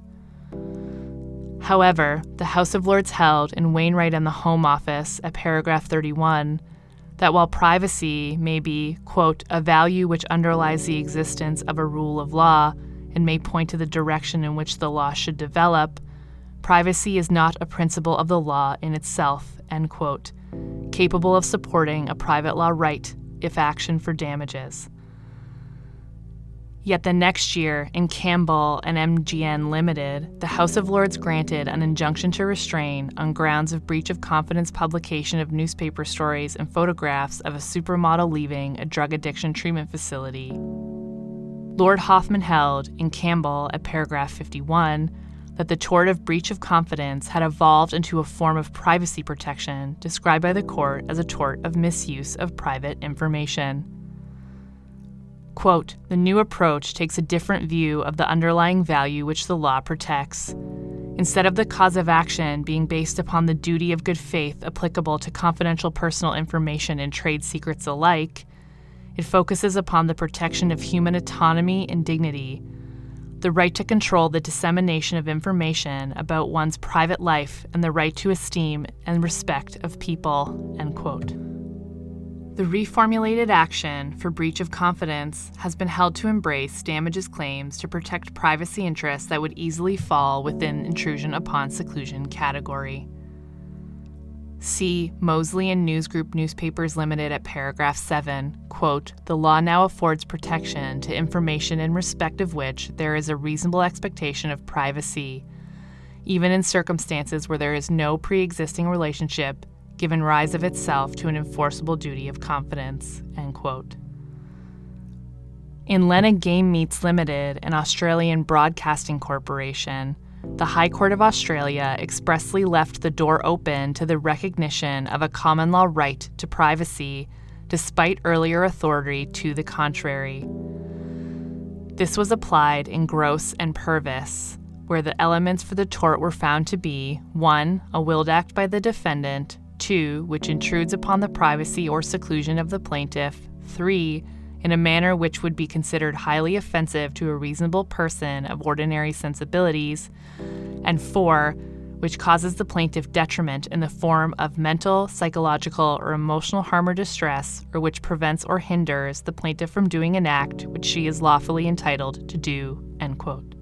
However, the House of Lords held in Wainwright and the Home Office at paragraph 31 that while privacy may be, quote, "a value which underlies the existence of a rule of law and may point to the direction in which the law should develop, privacy is not a principle of the law in itself," end quote, capable of supporting a private law right if action for damages. Yet the next year, in Campbell and MGN Limited, the House of Lords granted an injunction to restrain on grounds of breach of confidence publication of newspaper stories and photographs of a supermodel leaving a drug addiction treatment facility. Lord Hoffman held, in Campbell at paragraph 51, that the tort of breach of confidence had evolved into a form of privacy protection described by the court as a tort of misuse of private information. Quote, "The new approach takes a different view of the underlying value which the law protects. Instead of the cause of action being based upon the duty of good faith applicable to confidential personal information and trade secrets alike, it focuses upon the protection of human autonomy and dignity, the right to control the dissemination of information about one's private life, and the right to esteem and respect of people," end quote. The reformulated action for breach of confidence has been held to embrace damages claims to protect privacy interests that would easily fall within intrusion upon seclusion category. See Mosley and News Group Newspapers Limited at paragraph 7, quote, "The law now affords protection to information in respect of which there is a reasonable expectation of privacy, even in circumstances where there is no pre-existing relationship given rise of itself to an enforceable duty of confidence," end quote. In Lenna Game Meats Limited, an Australian broadcasting corporation, the High Court of Australia expressly left the door open to the recognition of a common law right to privacy, despite earlier authority to the contrary. This was applied in Gross and Purvis, where the elements for the tort were found to be 1. A willed act by the defendant, 2. Which intrudes upon the privacy or seclusion of the plaintiff, 3. In a manner which would be considered highly offensive to a reasonable person of ordinary sensibilities, and 4. Which causes the plaintiff detriment in the form of mental, psychological, or emotional harm or distress, or which prevents or hinders the plaintiff from doing an act which she is lawfully entitled to do," end quote.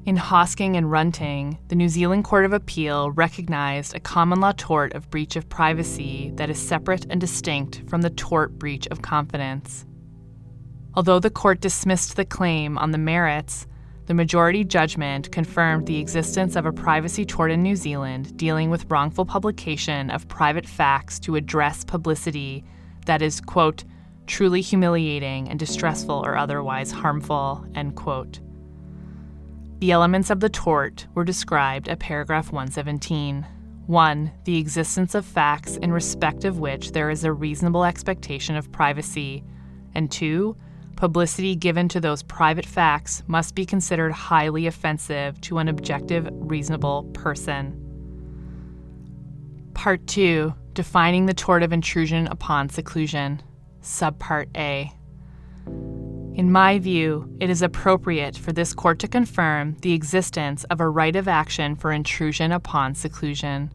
In Hosking and Runting, the New Zealand Court of Appeal recognized a common law tort of breach of privacy that is separate and distinct from the tort breach of confidence. Although the court dismissed the claim on the merits, the majority judgment confirmed the existence of a privacy tort in New Zealand dealing with wrongful publication of private facts to address publicity that is, quote, "truly humiliating and distressful or otherwise harmful," end quote. The elements of the tort were described at paragraph 117. 1. The existence of facts in respect of which there is a reasonable expectation of privacy, and 2. Publicity given to those private facts must be considered highly offensive to an objective, reasonable person. Part 2. Defining the tort of intrusion upon seclusion. Subpart A. In my view, it is appropriate for this court to confirm the existence of a right of action for intrusion upon seclusion.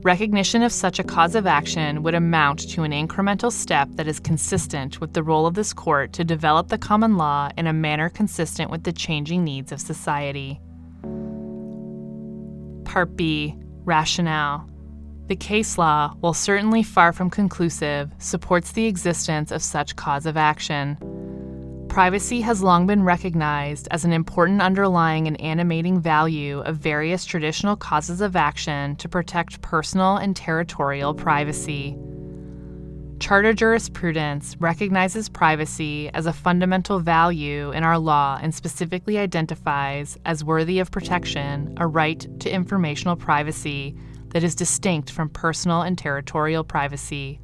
Recognition of such a cause of action would amount to an incremental step that is consistent with the role of this court to develop the common law in a manner consistent with the changing needs of society. Part B. Rationale. The case law, while certainly far from conclusive, supports the existence of such cause of action. Privacy has long been recognized as an important underlying and animating value of various traditional causes of action to protect personal and territorial privacy. Charter jurisprudence recognizes privacy as a fundamental value in our law and specifically identifies as worthy of protection a right to informational privacy that is distinct from personal and territorial privacy.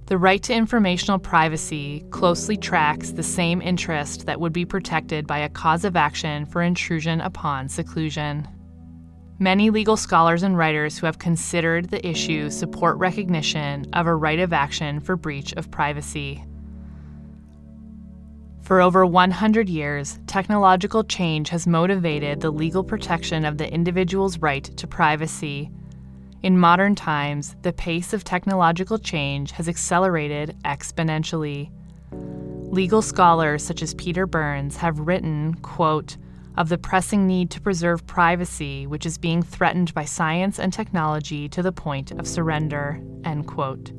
The right to informational privacy closely tracks the same interest that would be protected by a cause of action for intrusion upon seclusion. Many legal scholars and writers who have considered the issue support recognition of a right of action for breach of privacy. For over 100 years, technological change has motivated the legal protection of the individual's right to privacy. In modern times, the pace of technological change has accelerated exponentially. Legal scholars such as Peter Burns have written, quote, of the pressing need to preserve privacy, which is being threatened by science and technology to the point of surrender, end quote.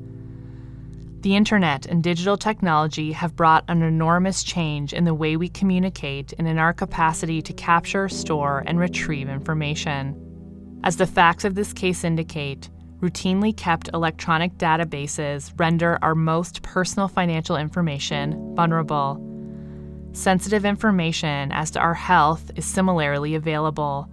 The internet and digital technology have brought an enormous change in the way we communicate and in our capacity to capture, store, and retrieve information. As the facts of this case indicate, routinely kept electronic databases render our most personal financial information vulnerable. Sensitive information as to our health is similarly available,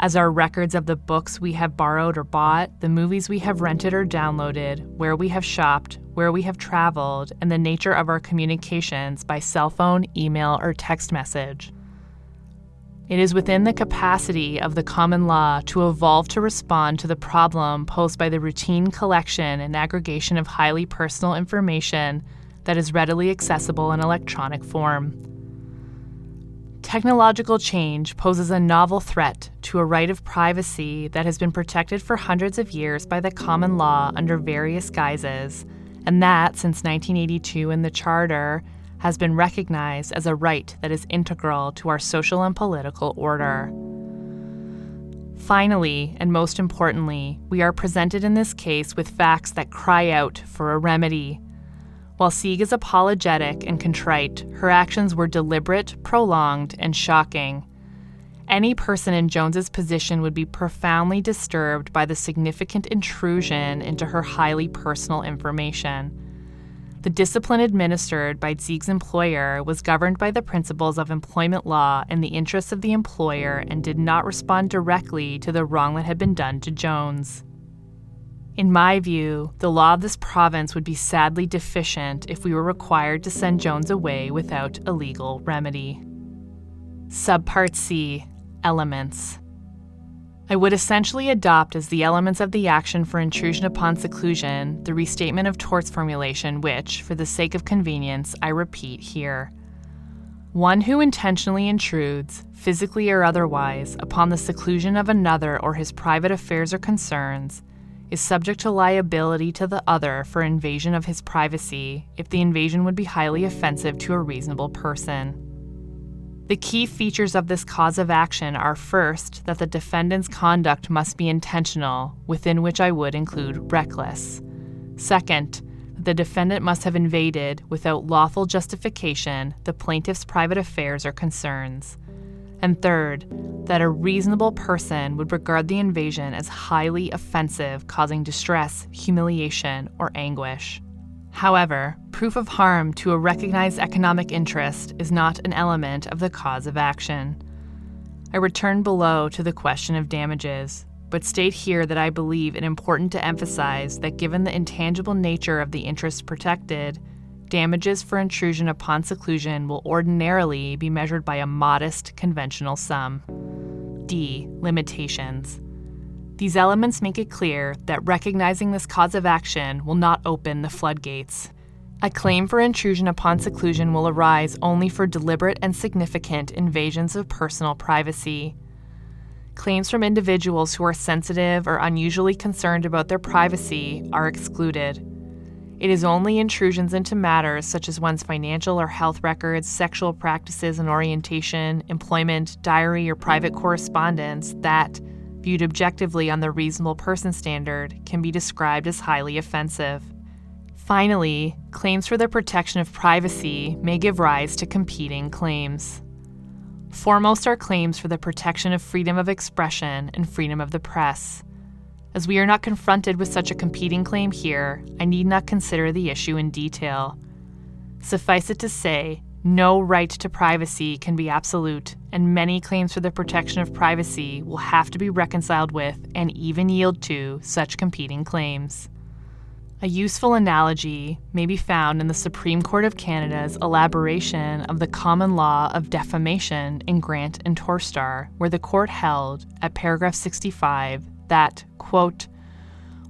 as are records of the books we have borrowed or bought, the movies we have rented or downloaded, where we have shopped, where we have traveled, and the nature of our communications by cell phone, email, or text message. It is within the capacity of the common law to evolve to respond to the problem posed by the routine collection and aggregation of highly personal information that is readily accessible in electronic form. Technological change poses a novel threat to a right of privacy that has been protected for hundreds of years by the common law under various guises, and that, since 1982 in the Charter, has been recognized as a right that is integral to our social and political order. Finally, and most importantly, we are presented in this case with facts that cry out for a remedy. While Tsige is apologetic and contrite, her actions were deliberate, prolonged, and shocking. Any person in Jones's position would be profoundly disturbed by the significant intrusion into her highly personal information. The discipline administered by Tsige's employer was governed by the principles of employment law and the interests of the employer and did not respond directly to the wrong that had been done to Jones. In my view, the law of this province would be sadly deficient if we were required to send Jones away without a legal remedy. Subpart C. Elements. I would essentially adopt as the elements of the action for intrusion upon seclusion the restatement of torts formulation which, for the sake of convenience, I repeat here. One who intentionally intrudes, physically or otherwise, upon the seclusion of another or his private affairs or concerns is subject to liability to the other for invasion of his privacy if the invasion would be highly offensive to a reasonable person. The key features of this cause of action are first, that the defendant's conduct must be intentional, within which I would include reckless. Second, that the defendant must have invaded, without lawful justification, the plaintiff's private affairs or concerns. And third, that a reasonable person would regard the invasion as highly offensive, causing distress, humiliation, or anguish. However, proof of harm to a recognized economic interest is not an element of the cause of action. I return below to the question of damages, but state here that I believe it important to emphasize that given the intangible nature of the interest protected, damages for intrusion upon seclusion will ordinarily be measured by a modest conventional sum. D. Limitations. These elements make it clear that recognizing this cause of action will not open the floodgates. A claim for intrusion upon seclusion will arise only for deliberate and significant invasions of personal privacy. Claims from individuals who are sensitive or unusually concerned about their privacy are excluded. It is only intrusions into matters such as one's financial or health records, sexual practices and orientation, employment, diary, or private correspondence that, viewed objectively on the reasonable person standard, can be described as highly offensive. Finally, claims for the protection of privacy may give rise to competing claims. Foremost are claims for the protection of freedom of expression and freedom of the press. As we are not confronted with such a competing claim here, I need not consider the issue in detail. Suffice it to say, no right to privacy can be absolute, and many claims for the protection of privacy will have to be reconciled with and even yield to such competing claims. A useful analogy may be found in the Supreme Court of Canada's elaboration of the common law of defamation in Grant and Torstar, where the court held, at paragraph 65, that, quote,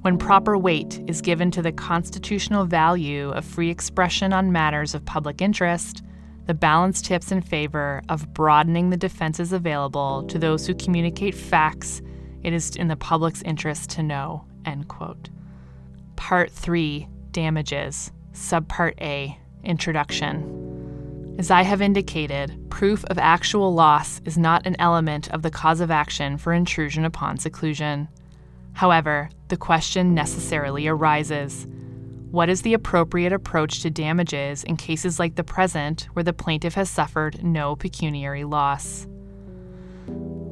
when proper weight is given to the constitutional value of free expression on matters of public interest, the balance tips in favor of broadening the defenses available to those who communicate facts it is in the public's interest to know, end quote. Part 3, Damages, Subpart A, Introduction. As I have indicated, proof of actual loss is not an element of the cause of action for intrusion upon seclusion. However, the question necessarily arises: what is the appropriate approach to damages in cases like the present where the plaintiff has suffered no pecuniary loss?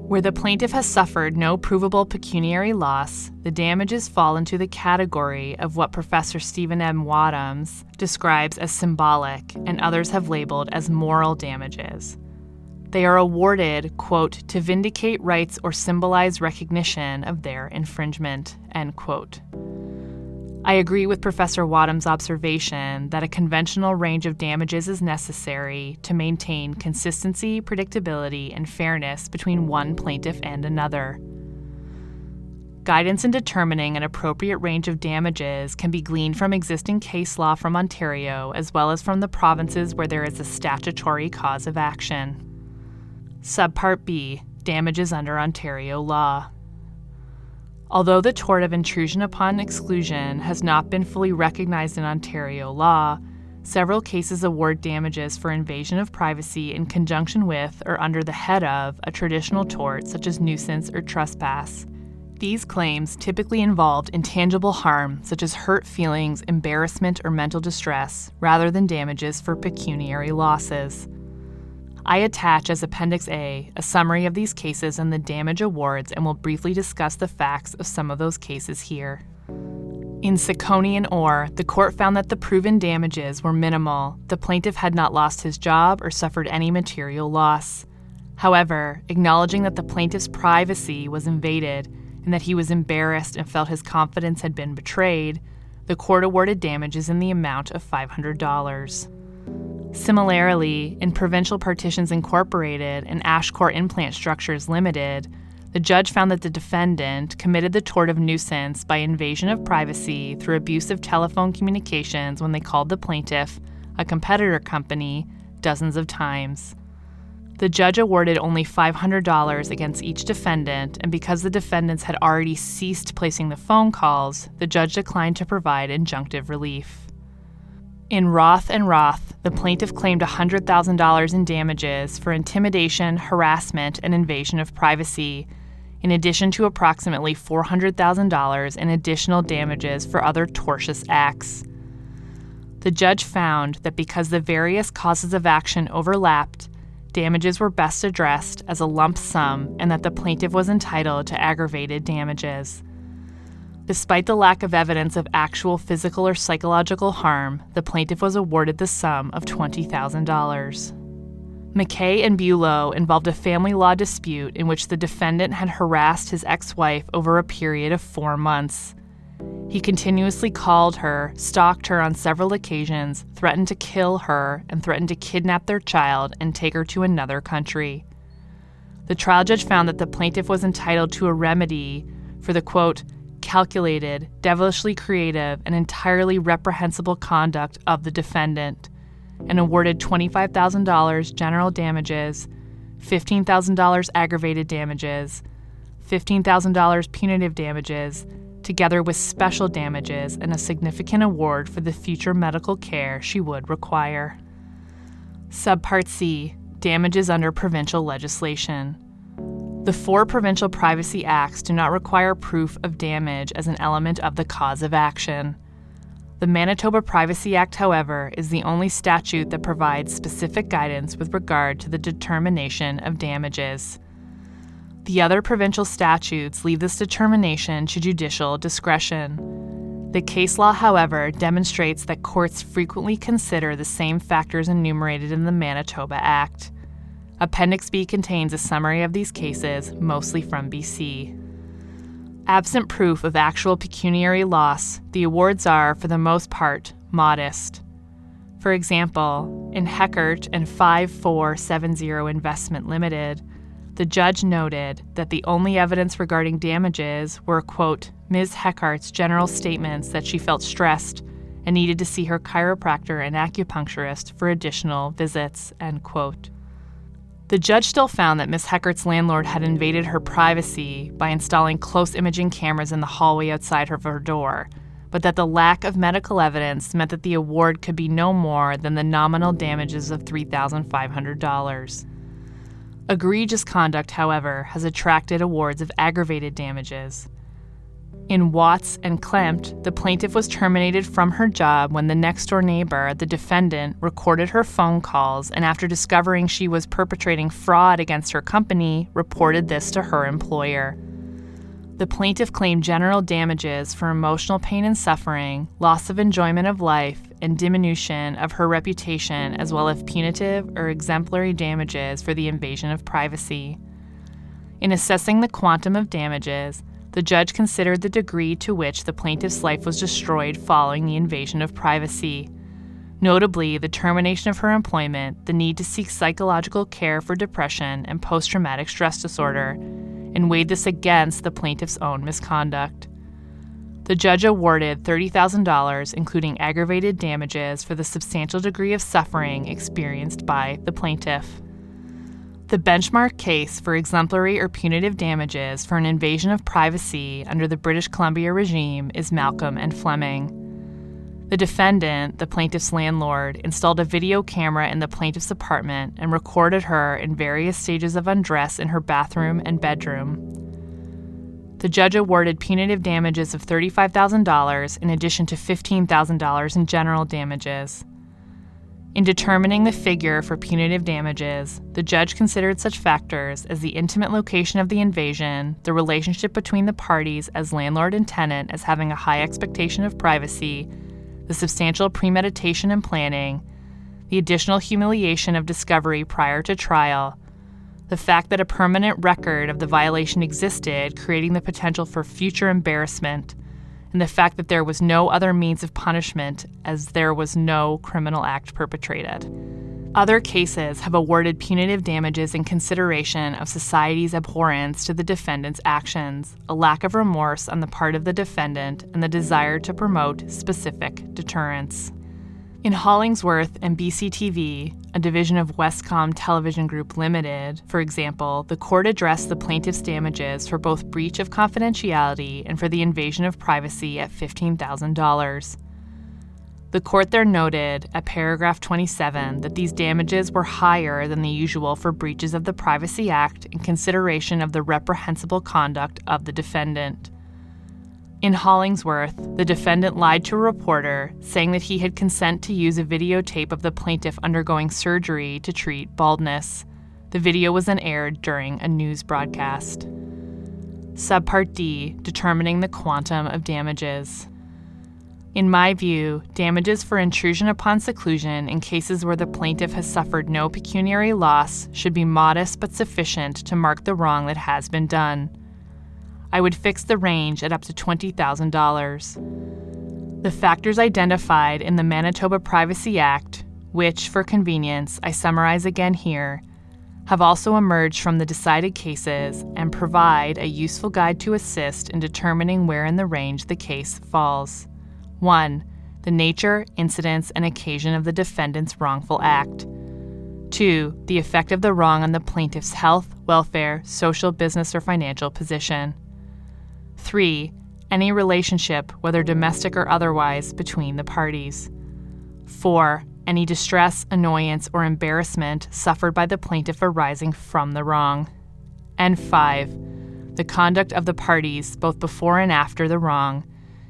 Where the plaintiff has suffered no provable pecuniary loss, the damages fall into the category of what Professor Stephen M. Wadhams describes as symbolic and others have labeled as moral damages. They are awarded, quote, to vindicate rights or symbolize recognition of their infringement, end quote. I agree with Professor Wadham's observation that a conventional range of damages is necessary to maintain consistency, predictability, and fairness between one plaintiff and another. Guidance in determining an appropriate range of damages can be gleaned from existing case law from Ontario as well as from the provinces where there is a statutory cause of action. Subpart B, Damages under Ontario law. Although the tort of intrusion upon exclusion has not been fully recognized in Ontario law, several cases award damages for invasion of privacy in conjunction with or under the head of a traditional tort such as nuisance or trespass. These claims typically involved intangible harm such as hurt feelings, embarrassment, or mental distress, rather than damages for pecuniary losses. I attach as Appendix A a summary of these cases and the damage awards and will briefly discuss the facts of some of those cases here. In Ciccone and Orr, the court found that the proven damages were minimal. The plaintiff had not lost his job or suffered any material loss. However, acknowledging that the plaintiff's privacy was invaded and that he was embarrassed and felt his confidence had been betrayed, the court awarded damages in the amount of $500. Similarly, in Provincial Partitions Incorporated and Ashcore Implant Structures Limited, the judge found that the defendant committed the tort of nuisance by invasion of privacy through abusive telephone communications when they called the plaintiff, a competitor company, dozens of times. The judge awarded only $500 against each defendant, and because the defendants had already ceased placing the phone calls, the judge declined to provide injunctive relief. In Roth and Roth, the plaintiff claimed $100,000 in damages for intimidation, harassment, and invasion of privacy, in addition to approximately $400,000 in additional damages for other tortious acts. The judge found that because the various causes of action overlapped, damages were best addressed as a lump sum and that the plaintiff was entitled to aggravated damages. Despite the lack of evidence of actual physical or psychological harm, the plaintiff was awarded the sum of $20,000. McKay and Bulow involved a family law dispute in which the defendant had harassed his ex-wife over a period of 4 months. He continuously called her, stalked her on several occasions, threatened to kill her, and threatened to kidnap their child and take her to another country. The trial judge found that the plaintiff was entitled to a remedy for the, quote, calculated, devilishly creative, and entirely reprehensible conduct of the defendant, and awarded $25,000 general damages, $15,000 aggravated damages, $15,000 punitive damages, together with special damages and a significant award for the future medical care she would require. Subpart C, Damages under provincial legislation. The 4 provincial privacy acts do not require proof of damage as an element of the cause of action. The Manitoba Privacy Act, however, is the only statute that provides specific guidance with regard to the determination of damages. The other provincial statutes leave this determination to judicial discretion. The case law, however, demonstrates that courts frequently consider the same factors enumerated in the Manitoba Act. Appendix B contains a summary of these cases, mostly from BC. Absent proof of actual pecuniary loss, the awards are, for the most part, modest. For example, in Heckert and 5470 Investment Limited, the judge noted that the only evidence regarding damages were, quote, Ms. Heckart's general statements that she felt stressed and needed to see her chiropractor and acupuncturist for additional visits, end quote. The judge still found that Ms. Heckart's landlord had invaded her privacy by installing close imaging cameras in the hallway outside of her door, but that the lack of medical evidence meant that the award could be no more than the nominal damages of $3,500. Egregious conduct, however, has attracted awards of aggravated damages. In Watts and Klempt, the plaintiff was terminated from her job when the next-door neighbor, the defendant, recorded her phone calls and after discovering she was perpetrating fraud against her company, reported this to her employer. The plaintiff claimed general damages for emotional pain and suffering, loss of enjoyment of life, and diminution of her reputation, as well as punitive or exemplary damages for the invasion of privacy. In assessing the quantum of damages, the judge considered the degree to which the plaintiff's life was destroyed following the invasion of privacy. Notably, the termination of her employment, the need to seek psychological care for depression and post-traumatic stress disorder, and weighed this against the plaintiff's own misconduct. The judge awarded $30,000, including aggravated damages, for the substantial degree of suffering experienced by the plaintiff. The benchmark case for exemplary or punitive damages for an invasion of privacy under the British Columbia regime is Malcolm and Fleming. The defendant, the plaintiff's landlord, installed a video camera in the plaintiff's apartment and recorded her in various stages of undress in her bathroom and bedroom. The judge awarded punitive damages of $35,000 in addition to $15,000 in general damages. In determining the figure for punitive damages, the judge considered such factors as the intimate location of the invasion, the relationship between the parties as landlord and tenant as having a high expectation of privacy, the substantial premeditation and planning, the additional humiliation of discovery prior to trial, the fact that a permanent record of the violation existed, creating the potential for future embarrassment, and the fact that there was no other means of punishment as there was no criminal act perpetrated. Other cases have awarded punitive damages in consideration of society's abhorrence to the defendant's actions, a lack of remorse on the part of the defendant, and the desire to promote specific deterrence. In Hollingsworth and BCTV, a division of Westcom Television Group Limited, for example, the court addressed the plaintiff's damages for both breach of confidentiality and for the invasion of privacy at $15,000. The court there noted, at paragraph 27, that these damages were higher than the usual for breaches of the Privacy Act in consideration of the reprehensible conduct of the defendant. In Hollingsworth, the defendant lied to a reporter, saying that he had consent to use a videotape of the plaintiff undergoing surgery to treat baldness. The video was then aired during a news broadcast. Subpart D, determining the quantum of damages. In my view, damages for intrusion upon seclusion in cases where the plaintiff has suffered no pecuniary loss should be modest but sufficient to mark the wrong that has been done. I would fix the range at up to $20,000. The factors identified in the Manitoba Privacy Act, which, for convenience, I summarize again here, have also emerged from the decided cases and provide a useful guide to assist in determining where in the range the case falls. 1. The nature, incidence, and occasion of the defendant's wrongful act. 2. The effect of the wrong on the plaintiff's health, welfare, social, business, or financial position. 3. Any relationship, whether domestic or otherwise, between the parties. 4. Any distress, annoyance, or embarrassment suffered by the plaintiff arising from the wrong. And 5. The conduct of the parties, both before and after the wrong,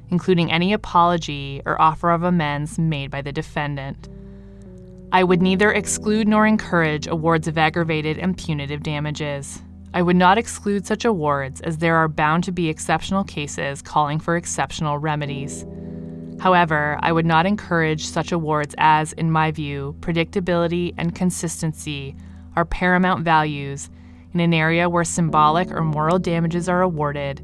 including any apology or offer of amends made by the defendant. I would neither exclude nor encourage awards of aggravated and punitive damages. I would not exclude such awards as there are bound to be exceptional cases calling for exceptional remedies. However, I would not encourage such awards as, in my view, predictability and consistency are paramount values in an area where symbolic or moral damages are awarded,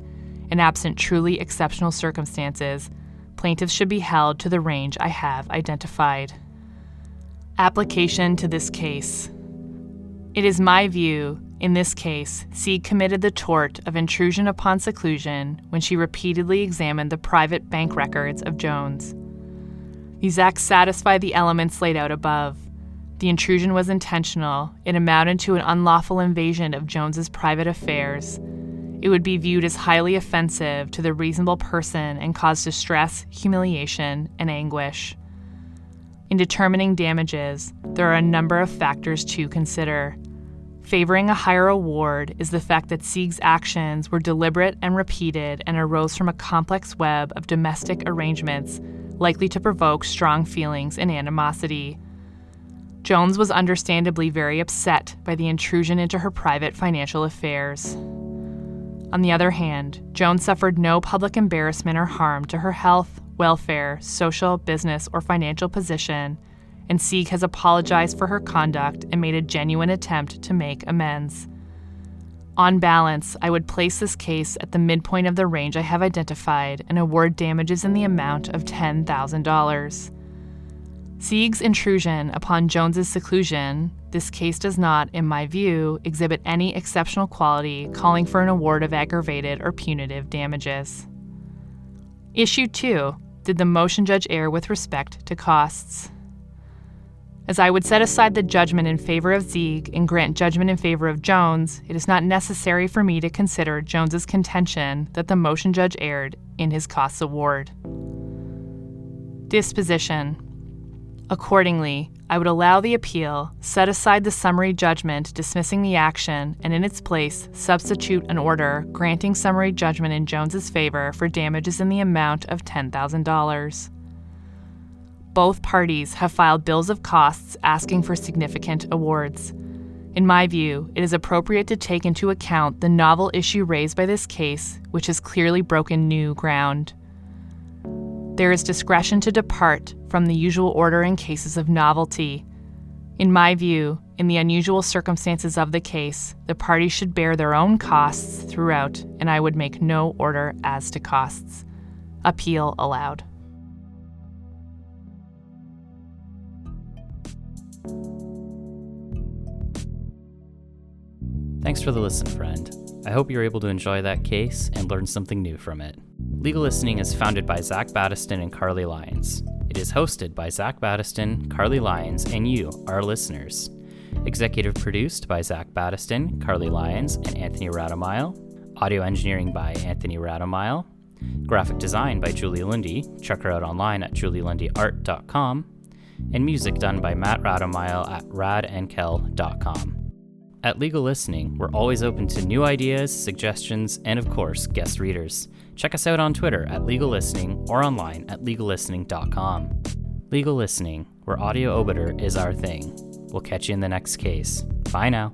and absent truly exceptional circumstances, plaintiffs should be held to the range I have identified. Application to this case. It is my view, in this case, Tsige committed the tort of intrusion upon seclusion when she repeatedly examined the private bank records of Jones. These acts satisfy the elements laid out above. The intrusion was intentional. It amounted to an unlawful invasion of Jones's private affairs. It would be viewed as highly offensive to the reasonable person and cause distress, humiliation, and anguish. In determining damages, there are a number of factors to consider. Favoring a higher award is the fact that Tsige's actions were deliberate and repeated and arose from a complex web of domestic arrangements likely to provoke strong feelings and animosity. Jones was understandably very upset by the intrusion into her private financial affairs. On the other hand, Jones suffered no public embarrassment or harm to her health, welfare, social, business, or financial position, and Tsige has apologized for her conduct and made a genuine attempt to make amends. On balance, I would place this case at the midpoint of the range I have identified and award damages in the amount of $10,000. Tsige's intrusion upon Jones's seclusion, this case does not, in my view, exhibit any exceptional quality calling for an award of aggravated or punitive damages. Issue 2. Did the motion judge err with respect to costs? As I would set aside the judgment in favor of Tsige and grant judgment in favor of Jones, it is not necessary for me to consider Jones's contention that the motion judge erred in his costs award. Disposition. Accordingly, I would allow the appeal, set aside the summary judgment dismissing the action, and in its place substitute an order granting summary judgment in Jones's favor for damages in the amount of $10,000. Both parties have filed bills of costs asking for significant awards. In my view, it is appropriate to take into account the novel issue raised by this case, which has clearly broken new ground. There is discretion to depart from the usual order in cases of novelty. In my view, in the unusual circumstances of the case, the parties should bear their own costs throughout, and I would make no order as to costs. Appeal allowed. Thanks for the listen, friend. I hope you're able to enjoy that case and learn something new from it. Legal Listening is founded by Zach Battiston and Carly Lyons. It is hosted by Zach Battiston, Carly Lyons, and you, our listeners. Executive produced by Zach Battiston, Carly Lyons, and Anthony Radomile. Audio engineering by Anthony Radomile. Graphic design by Julie Lundy. Check her out online at julielundyart.com. And music done by Matt Radomile at radandkel.com. At Legal Listening, we're always open to new ideas, suggestions, and of course, guest readers. Check us out on Twitter at Legal Listening or online at legallistening.com. Legal Listening, where audio obiter is our thing. We'll catch you in the next case. Bye now.